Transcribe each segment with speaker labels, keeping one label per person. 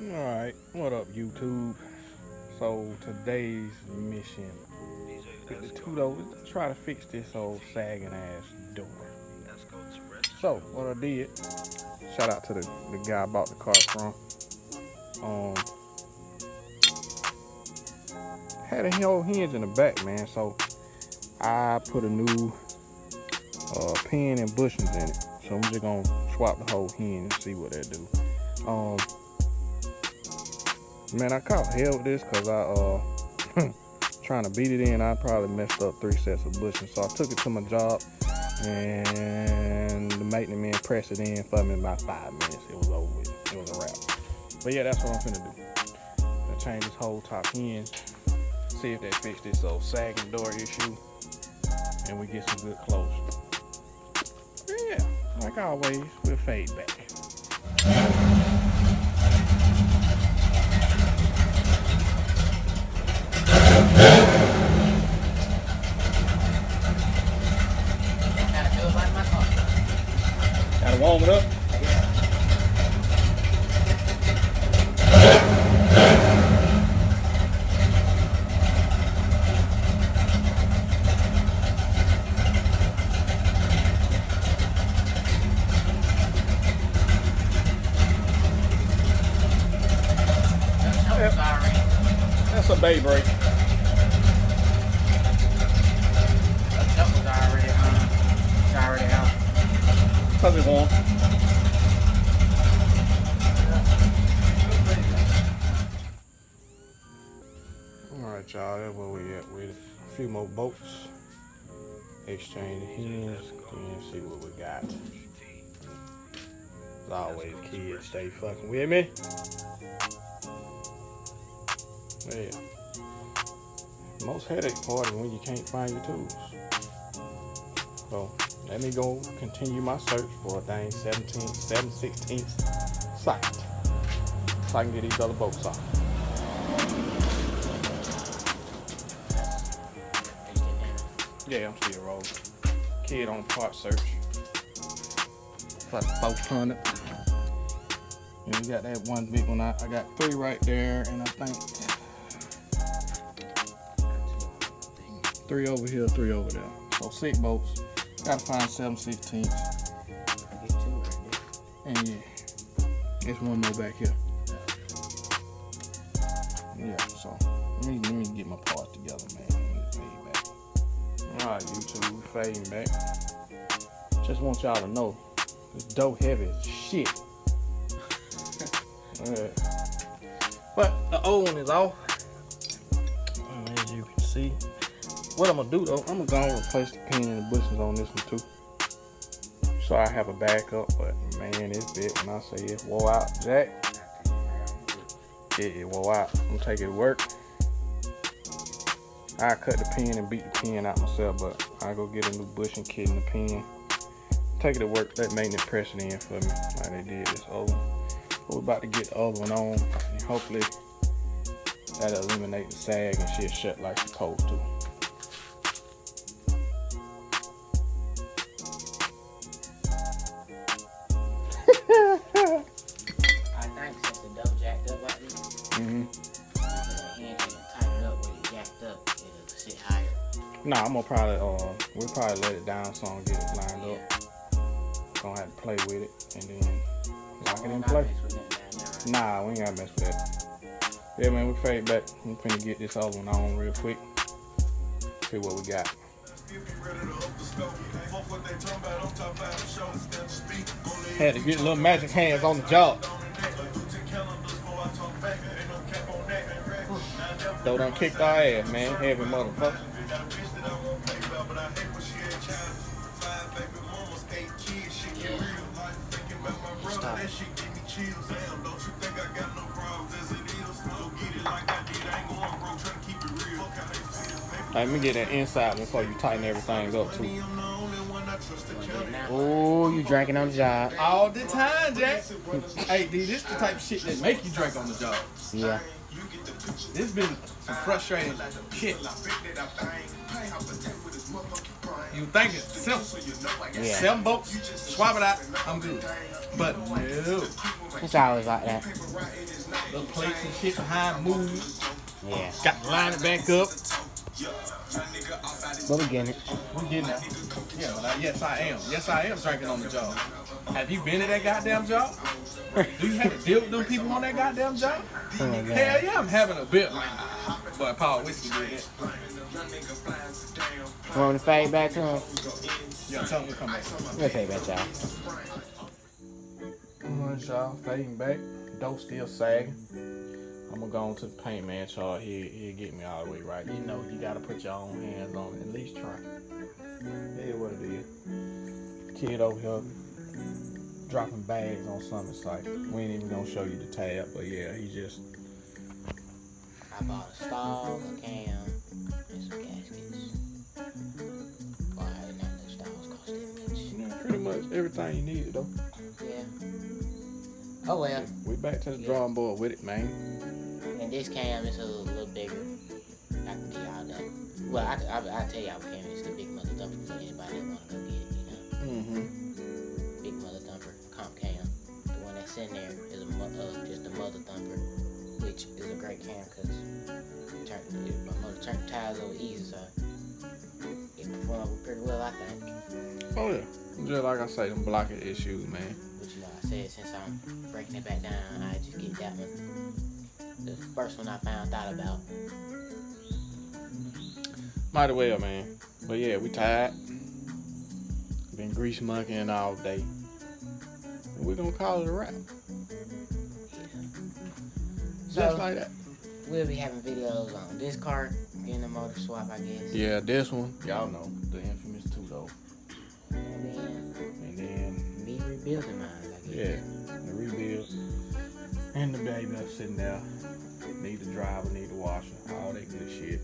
Speaker 1: Alright, what up YouTube? So today's mission with the two doors is to try to fix this old sagging ass door. So what I did, shout out to the guy I bought the car from. Um had a whole hinge in the back, man. So I put a new pin and bushings in it. So I'm just gonna swap the whole hinge and see what that do. Man, I caught hell with this because I trying to beat it in. I probably messed up 3 sets of bushings. So I took it to my job and the maintenance man pressed it in for me in about 5 minutes. It was over with. It was a wrap. But yeah, that's what I'm finna do. Gonna change this whole top hinge, see if they fix this old sagging door issue, and we get some good closure. Yeah, like always, we'll fade back. Gotta warm it up. That's a bay break.
Speaker 2: That was already it's already out.
Speaker 1: Cause it warm. Alright y'all, that's where we at with it. A few more bolts. Exchange the hinge and see what we got. As always, kids, stay fucking with me. Yeah. Most headache part is when you can't find your tools. So let me go continue my search for a dang 7/16 socket so I can get these other bolts off. Yeah, I'm still rolling. Kid on part search for the 400. And we got that one big one. I got 3 right there, and I think 3 over here, 3 over there. So 6 bolts. Gotta find 7/16. And yeah, there's one more back here. Yeah, so let me get my parts together, man. Let me fade back. Alright, YouTube, fading back. Just want y'all to know this dough heavy as shit. But the old one is off. As you can see. What I'm gonna do though, I'm gonna replace the pin and the bushings on this one too. So I have a backup, but man, it's bit when I say it wore out, Jack. It wore out. I'm gonna take it to work. I cut the pin and beat the pin out myself, but I go get a new bushing kit and the pin. Take it to work, let maintenance press it in for me, like they did this old one. But we're about to get the other one on, and hopefully that'll eliminate the sag and shit shut like it's supposed to.
Speaker 2: I think since the dough jacked up like this, you put a hinge and tighten it up where it jacked up, it'll sit higher.
Speaker 1: Nah, I'm gonna probably we'll probably let it down some, get it lined up. Gonna have to play with it and then lock it in place. Nah, we ain't gotta mess with that. Yeah, man, we fade back. I'm finna get this other one on real quick. See what we got. Had to get little magic hands on the job. Though done kicked our ass, man. Heavy motherfucker.
Speaker 2: Stop.
Speaker 1: Let me get that inside before you tighten everything up too. Oh, you drinking on the job.
Speaker 3: All the time, Jack. Hey, dude, this is the type of shit that make you drink on the job.
Speaker 1: Yeah. This been some frustrating shit. You think it's simple.
Speaker 2: Yeah.
Speaker 1: 7 bolts, swap it out, I'm good. But no.
Speaker 2: It's always like that.
Speaker 1: Little plates and shit behind move.
Speaker 2: Yeah.
Speaker 1: Got to line it back up.
Speaker 2: But we getting it.
Speaker 1: We getting there. Yeah, but yes I am. Yes I am drinking on the job. Have you been at that goddamn job? Do you have to deal with them people on that goddamn job?
Speaker 2: Oh my God.
Speaker 1: Hell yeah, I'm having a bit. But Paul Whiskey did it.
Speaker 2: Want me to fade back to him?
Speaker 1: Yeah, tell him to come back.
Speaker 2: Let's fade back, y'all.
Speaker 1: Alright, y'all, fading back. Dough still sagging. I'm gonna go on to the paint man chart. He'll get me all the way right. You know, you gotta put your own hands on it. At least try. Yeah, what it is. Kid over here dropping bags on something. It's like, we ain't even gonna show you the tab, but yeah, he just.
Speaker 2: I bought a stall, a cam, and some gaskets. Why none of the stalls cost that much?
Speaker 1: Yeah, pretty much everything you needed though.
Speaker 2: Yeah. Oh well.
Speaker 1: We back to the drawing board with it, man.
Speaker 2: And this cam is a little bigger. I can get y'all that. Well, I'll tell y'all what cam is. The big mother thumper for anybody that wanna go get it, you know. Big mother thumper, comp cam. The one that's in there is just a mother thumper, which is a great cam because my mother turned the tires over easy, so it performed pretty well, I think.
Speaker 1: Oh yeah. Just like I say, them blocking issues, man.
Speaker 2: But you know, I said since I'm breaking it back down, I just get that one. The first one I thought about.
Speaker 1: Might as well, man. But yeah, we tired. Been grease monkeying all day. And we're gonna call it a wrap.
Speaker 2: Yeah.
Speaker 1: Just
Speaker 2: So,
Speaker 1: like that.
Speaker 2: we'll be having videos on this car, getting a motor swap, I guess.
Speaker 1: Yeah, this one, y'all know, the infamous 2-door.
Speaker 2: And
Speaker 1: And then,
Speaker 2: me rebuilding mine, I guess.
Speaker 1: yeah, the rebuild. And the baby that's sitting there. Need the driver, need the washer, all that good shit.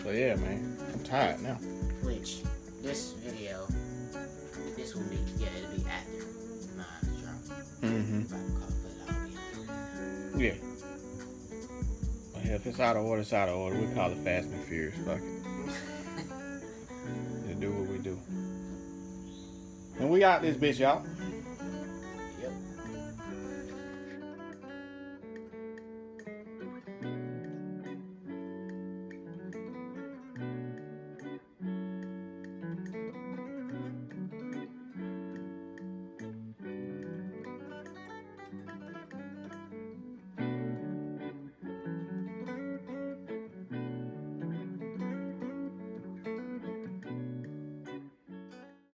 Speaker 1: So yeah, man, I'm tired now.
Speaker 2: Which, this video, this will be, it'll be after mine's drop.
Speaker 1: Mm-hmm.
Speaker 2: If I can call it, I'll be
Speaker 1: Yeah. But yeah, if it's out of order, it's out of order. We call it Fast and Furious. Fuck it. Just do what we do. And we out this bitch, y'all.